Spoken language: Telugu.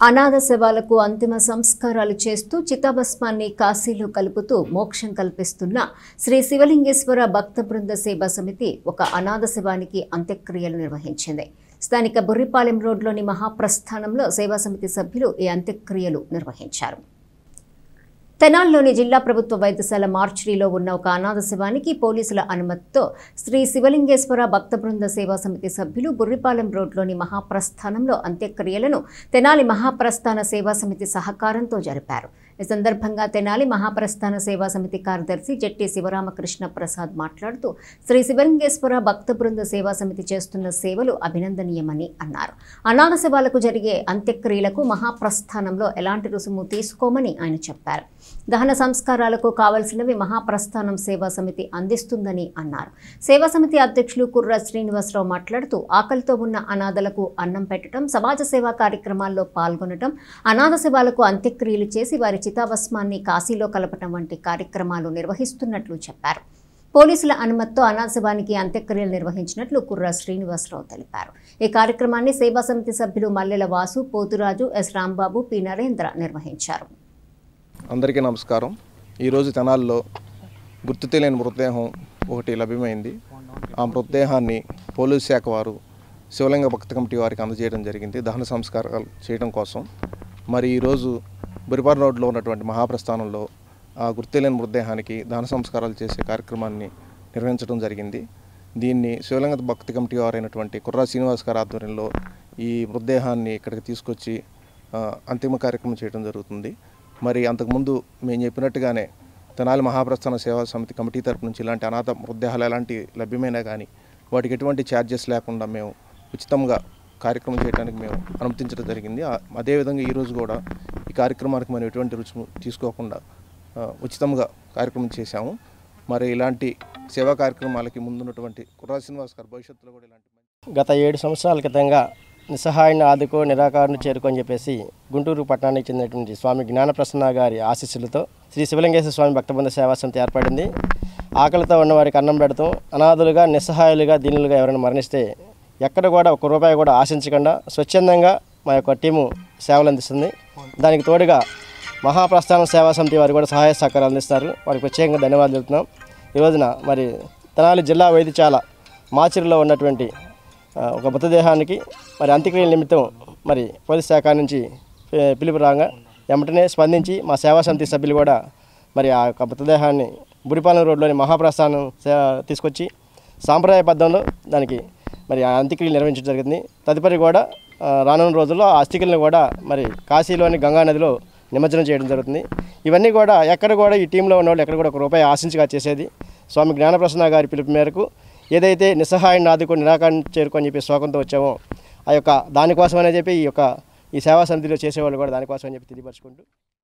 అనాథ శవాలకు అంతిమ సంస్కారాలు చేస్తూ చితాభస్మాన్ని కాశీలో కలుపుతూ మోక్షం కల్పిస్తున్న శ్రీ శివలింగేశ్వర భక్త బృంద సేవా సమితి ఒక అనాథ శవానికి అంత్యక్రియలు నిర్వహించింది. స్థానిక బుర్రిపాలెం రోడ్లోని మహాప్రస్థానంలో సేవా సమితి సభ్యులు ఈ అంత్యక్రియలు నిర్వహించారు. తెనాలిలోని జిల్లా ప్రభుత్వ వైద్యశాల మార్చురీలో ఉన్న ఒక అనాథ శవానికి పోలీసుల అనుమతితో శ్రీ శివలింగేశ్వర భక్త బృంద సేవా సమితి సభ్యులు బుర్రిపాలెం రోడ్లోని మహాప్రస్థానంలో అంత్యక్రియలను తెనాలి మహాప్రస్థాన సేవా సమితి సహకారంతో జరిపారు. ఈ సందర్భంగా తెనాలి మహాప్రస్థాన సేవా సమితి కార్యదర్శి జట్టి శివరామకృష్ణ ప్రసాద్ మాట్లాడుతూ శ్రీ శివలింగేశ్వర భక్త బృంద సేవా సమితి చేస్తున్న సేవలు అభినందనీయమని అన్నారు. అనాథ శవాలకు జరిగే అంత్యక్రియలకు మహాప్రస్థానంలో ఎలాంటి రుసుము తీసుకోమని ఆయన చెప్పారు. దహన సంస్కారాలకు కావలసినవి మహాప్రస్థానం సేవా సమితి అందిస్తుందని అన్నారు. సేవా సమితి అధ్యక్షులు కుర్ర శ్రీనివాసరావు మాట్లాడుతూ ఆకలితో ఉన్న అనాథలకు అన్నం పెట్టడం, సమాజ సేవా కార్యక్రమాల్లో పాల్గొనడం, అనాథ శవాలకు అంత్యక్రియలు చేసి వారి చితాభస్మాన్ని కాశీలో కలపటం వంటి కార్యక్రమాలు నిర్వహిస్తున్నట్లు చెప్పారు. పోలీసుల అనుమతితో అనాథ శవానికి అంత్యక్రియలు నిర్వహించినట్లు కుర్ర శ్రీనివాసరావు తెలిపారు. ఈ కార్యక్రమాన్ని సేవా సమితి సభ్యులు మల్లెల వాసు, పోతురాజు, ఎస్ రాంబాబు, పి నరేంద్ర నిర్వహించారు. అందరికీ నమస్కారం. ఈరోజు తెనాల్లో గుర్తు తెలియని మృతదేహం ఒకటి లభ్యమైంది. ఆ మృతదేహాన్ని పోలీసు శాఖ వారు శివలింగ భక్త కమిటీ వారికి అందజేయడం జరిగింది దహన సంస్కారాలు చేయడం కోసం. మరి ఈరోజు బురిపాలెం రోడ్లో ఉన్నటువంటి మహాప్రస్థానంలో ఆ గుర్తు తెలియని మృతదేహానికి దహన సంస్కారాలు చేసే కార్యక్రమాన్ని నిర్వహించడం జరిగింది. దీన్ని శివలింగ భక్త కమిటీ వారైనటువంటి కుర్రా శ్రీనివాస్ గారి ఆధ్వర్యంలో ఈ మృతదేహాన్ని ఇక్కడికి తీసుకొచ్చి అంతిమ కార్యక్రమం చేయడం జరుగుతుంది. మరి అంతకుముందు మేము చెప్పినట్టుగానే తెనాలి మహాప్రస్థాన సేవా సమితి కమిటీ తరపు నుంచి ఇలాంటి అనాథ మృతదేహాలు ఎలాంటి లభ్యమైనా కానీ వాటికి ఎటువంటి ఛార్జెస్ లేకుండా మేము ఉచితంగా కార్యక్రమం చేయడానికి మేము అనుమతించడం జరిగింది. అదేవిధంగా ఈరోజు కూడా ఈ కార్యక్రమానికి మనం ఎటువంటి రుచి తీసుకోకుండా ఉచితంగా కార్యక్రమం చేశాము. మరి ఇలాంటి సేవా కార్యక్రమాలకి ముందున్నటువంటి కుర్రా శ్రీనివాస్ గారు భవిష్యత్తులో కూడా ఇలాంటి గత 7 సంవత్సరాల క్రితంగా నిస్సహాయాన్ని ఆదుకో నిరాకారుని చేరుకొని చెప్పేసి గుంటూరు పట్టణానికి చెందినటువంటి స్వామి జ్ఞానప్రసన్న గారి ఆశీస్సులతో శ్రీ శివలింగేశ్వర స్వామి భక్తబృంద సేవా సమితి ఏర్పడింది. ఆకలితో ఉన్నవారికి అన్నం పెడతాం, అనాథులుగా, నిస్సహాయులుగా, దీనులుగా ఎవరైనా మరణిస్తే ఎక్కడ కూడా ఒక రూపాయి కూడా ఆశించకుండా స్వచ్ఛందంగా మా యొక్క టీము సేవలు అందిస్తుంది. దానికి తోడుగా మహాప్రస్థానం సేవా సమితి వారు కూడా సహాయ సహకారాలు అందిస్తారు. వారికి ప్రత్యేకంగా ధన్యవాదాలు తెలుపుతున్నాం. ఈ రోజున మరి తెనాలి జిల్లా వైద్యశాల మాచిరిలో ఉన్నటువంటి ఒక మృతదేహానికి మరి అంత్యక్రియల నిమిత్తం మరి పోలీస్ శాఖ నుంచి పిలుపు రాగా వెంటనే స్పందించి మా సేవా సమితి సభ్యులు కూడా మరి ఆ యొక్క మృతదేహాన్ని బురిపాలెం రోడ్లోని మహాప్రస్థానం తీసుకొచ్చి సాంప్రదాయబద్ధంలో దానికి మరి ఆ అంత్యక్రియలు నిర్వహించడం జరిగింది. తదుపరి కూడా రానున్న రోజుల్లో ఆ అస్థికలను కూడా మరి కాశీలోని గంగానదిలో నిమజ్జనం చేయడం జరుగుతుంది. ఇవన్నీ కూడా ఎక్కడ కూడా ఈ టీంలో ఉన్న వాళ్ళు ఎక్కడ కూడా ఒక రూపాయి ఆశించగా చేసేది. స్వామి జ్ఞానప్రసన్న గారి పిలుపు మేరకు ఏదైతే నిస్సహాయాన్ని ఆదుకొని నిరాకారాన్ని చేరుకొని చెప్పి శోకంతో వచ్చామో ఆ యొక్క దానికోసమని చెప్పి ఈ సేవా సమితిలో చేసేవాళ్ళు కూడా దానికోసం అని చెప్పి తెలియపరుచుకుంటూ